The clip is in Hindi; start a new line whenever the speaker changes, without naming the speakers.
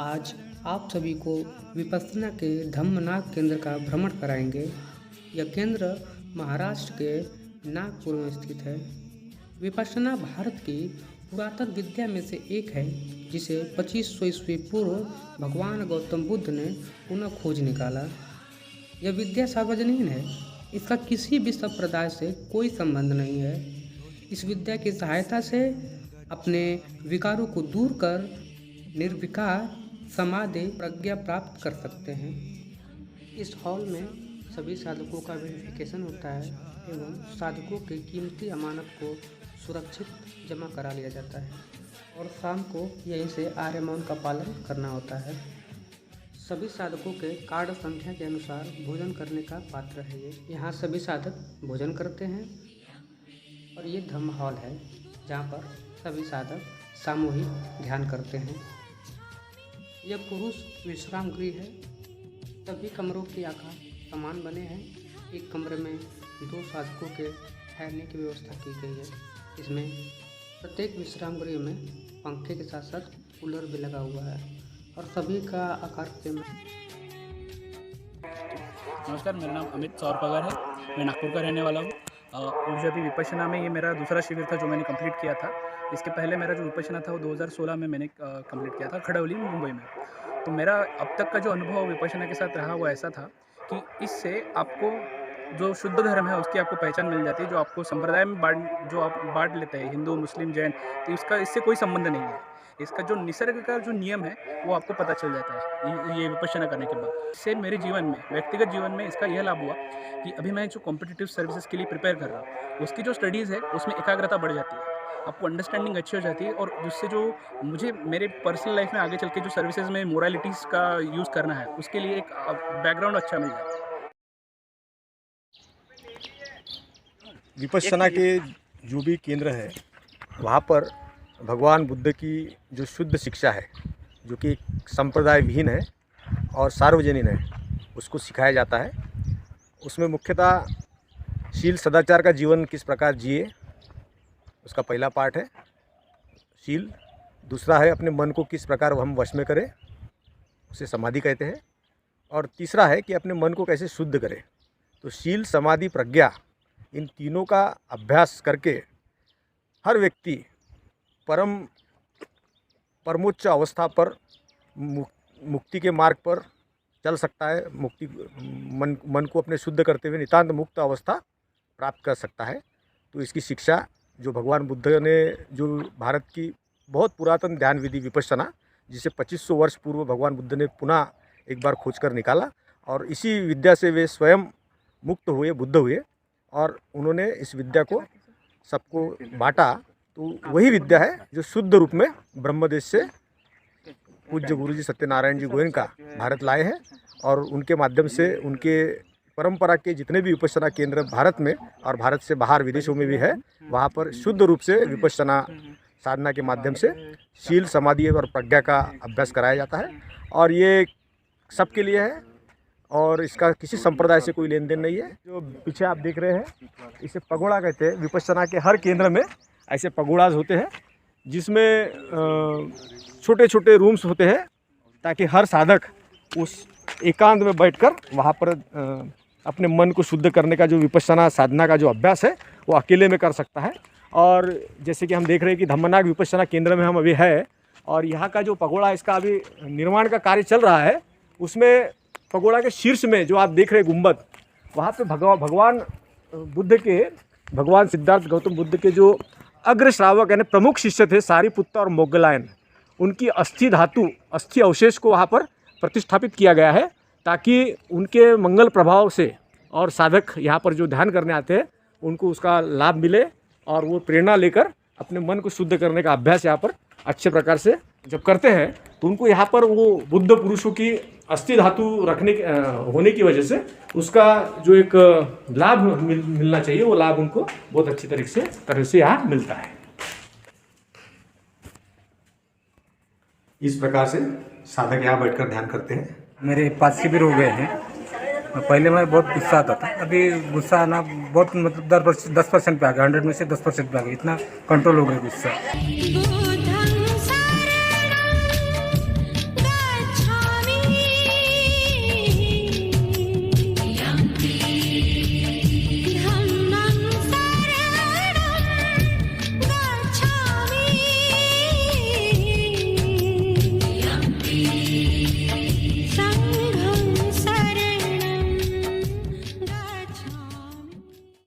आज आप सभी को विपश्यना के धम्मनाग केंद्र का भ्रमण कराएंगे। यह केंद्र महाराष्ट्र के नागपुर में स्थित है। विपश्यना भारत की पुरातन विद्या में से एक है, जिसे 2500 ईस्वी पूर्व भगवान गौतम बुद्ध ने पुनः खोज निकाला। यह विद्या सार्वजनीन है, इसका किसी भी संप्रदाय से कोई संबंध नहीं है। इस विद्या की सहायता से अपने विकारों को दूर कर निर्विकार समाधि प्रज्ञा प्राप्त कर सकते हैं। इस हॉल में सभी साधकों का वेरिफिकेशन होता है एवं साधकों की कीमती अमानत को सुरक्षित जमा करा लिया जाता है और शाम को यहीं से आर्य मौन का पालन करना होता है। सभी साधकों के कार्ड संख्या के अनुसार भोजन करने का पात्र है ये। यहाँ सभी साधक भोजन करते हैं और ये धम्म हॉल है, जहाँ पर सभी साधक सामूहिक ध्यान करते हैं। यह पुरुष विश्राम गृह है। सभी कमरों के आकार समान बने हैं। एक कमरे में 2 साधकों के ठहरने की व्यवस्था की गई है। इसमें प्रत्येक विश्राम गृह में पंखे के साथ साथ कूलर भी लगा हुआ है और सभी का आकार सेम है।
नमस्कार, मेरा नाम अमित सौरपगर है। मैं नागपुर का रहने वाला हूँ। मुझे अभी विपश्यना में ये मेरा दूसरा शिविर था जो मैंने कंप्लीट किया था। इसके पहले मेरा जो विपश्यना था वो 2016 में मैंने कंप्लीट किया था खड़ौली मुंबई में। तो मेरा अब तक का जो अनुभव विपश्यना के साथ रहा वो ऐसा था कि इससे आपको जो शुद्ध धर्म है उसकी आपको पहचान मिल जाती है। जो आपको संप्रदाय में बांट लेते हैं, हिंदू मुस्लिम जैन, तो इससे कोई संबंध नहीं है। इसका जो निसर्ग का जो नियम है वो आपको पता चल जाता है ये विपश्यना करने के बाद। इससे मेरे जीवन में, व्यक्तिगत जीवन में इसका यह लाभ हुआ कि अभी मैं जो कॉम्पिटिटिव सर्विसेज के लिए प्रिपेयर कर रहा हूँ, उसकी जो स्टडीज़ है उसमें एकाग्रता बढ़ जाती है, आपको अंडरस्टैंडिंग अच्छी हो जाती है और जिससे जो मुझे मेरे पर्सनल लाइफ में आगे चल के जो सर्विसेज में मोरालिटीज़ का यूज़ करना है उसके लिए एक बैकग्राउंड अच्छा मिल जाता है।
विपश्यना के जो भी केंद्र है वहाँ पर भगवान बुद्ध की जो शुद्ध शिक्षा है, जो कि संप्रदाय विहीन है और सार्वजनीन है, उसको सिखाया जाता है। उसमें मुख्यतः शील सदाचार का जीवन किस प्रकार जिए, उसका पहला पार्ट है शील। दूसरा है अपने मन को किस प्रकार हम वश में करें, उसे समाधि कहते हैं। और तीसरा है कि अपने मन को कैसे शुद्ध करें। तो शील, समाधि, प्रज्ञा, इन तीनों का अभ्यास करके हर व्यक्ति परमोच्च अवस्था पर मुक्ति के मार्ग पर चल सकता है। मन को अपने शुद्ध करते हुए नितांत मुक्त अवस्था प्राप्त कर सकता है। तो इसकी शिक्षा जो भगवान बुद्ध ने, जो भारत की बहुत पुरातन ध्यान विधि विपश्यना, जिसे 2500 वर्ष पूर्व भगवान बुद्ध ने पुनः एक बार खोज कर निकाला और इसी विद्या से वे स्वयं मुक्त हुए, बुद्ध हुए और उन्होंने इस विद्या को सबको बांटा। तो वही विद्या है जो शुद्ध रूप में ब्रह्मदेश से पूज्य गुरुजी सत्यनारायण जी गोयनका भारत लाए हैं और उनके माध्यम से उनके परंपरा के जितने भी विपश्यना केंद्र भारत में और भारत से बाहर विदेशों में भी है, वहाँ पर शुद्ध रूप से विपश्यना साधना के माध्यम से शील, समाधि और प्रज्ञा का अभ्यास कराया जाता है। और ये सबके लिए है और इसका किसी संप्रदाय से कोई लेन देन नहीं है। जो पीछे आप देख रहे हैं इसे पगोड़ा कहते हैं। विपश्यना के हर केंद्र में ऐसे पगोड़ाज होते हैं जिसमें छोटे छोटे रूम्स होते हैं ताकि हर साधक उस एकांत में बैठकर वहाँ पर अपने मन को शुद्ध करने का जो विपश्यना साधना का जो अभ्यास है वो अकेले में कर सकता है। और जैसे कि हम देख रहे हैं कि धम्मनाग विपश्यना केंद्र में हम अभी है और यहाँ का जो पगोड़ा, इसका अभी निर्माण का कार्य चल रहा है। उसमें पगोड़ा के शीर्ष में जो आप देख रहे हैं गुंबद, वहाँ पे भगवान बुद्ध के, भगवान सिद्धार्थ गौतम बुद्ध के जो अग्र श्रावक यानी प्रमुख शिष्य थे सारिपुत्त और मोग्गलायन, उनकी अस्थि धातु, अस्थि अवशेष को वहाँ पर प्रतिष्ठापित किया गया है ताकि उनके मंगल प्रभाव से और साधक यहाँ पर जो ध्यान करने आते हैं उनको उसका लाभ मिले और वो प्रेरणा लेकर अपने मन को शुद्ध करने का अभ्यास यहाँ पर अच्छे प्रकार से जब करते हैं तो उनको यहाँ पर वो बुद्ध पुरुषों की अस्थि धातु होने की वजह से उसका जो एक लाभ मिलना चाहिए, वो लाभ उनको बहुत अच्छी तरह से यहाँ मिलता है। इस प्रकार से साधक यहाँ बैठकर ध्यान करते हैं।
मेरे 5 शिविर हो गए हैं। पहले मैं बहुत गुस्सा आता था, अभी गुस्सा आना बहुत मतलब 10% पे आ गया, 100 में से 10% पे आ गया। इतना कंट्रोल हो गया गुस्सा।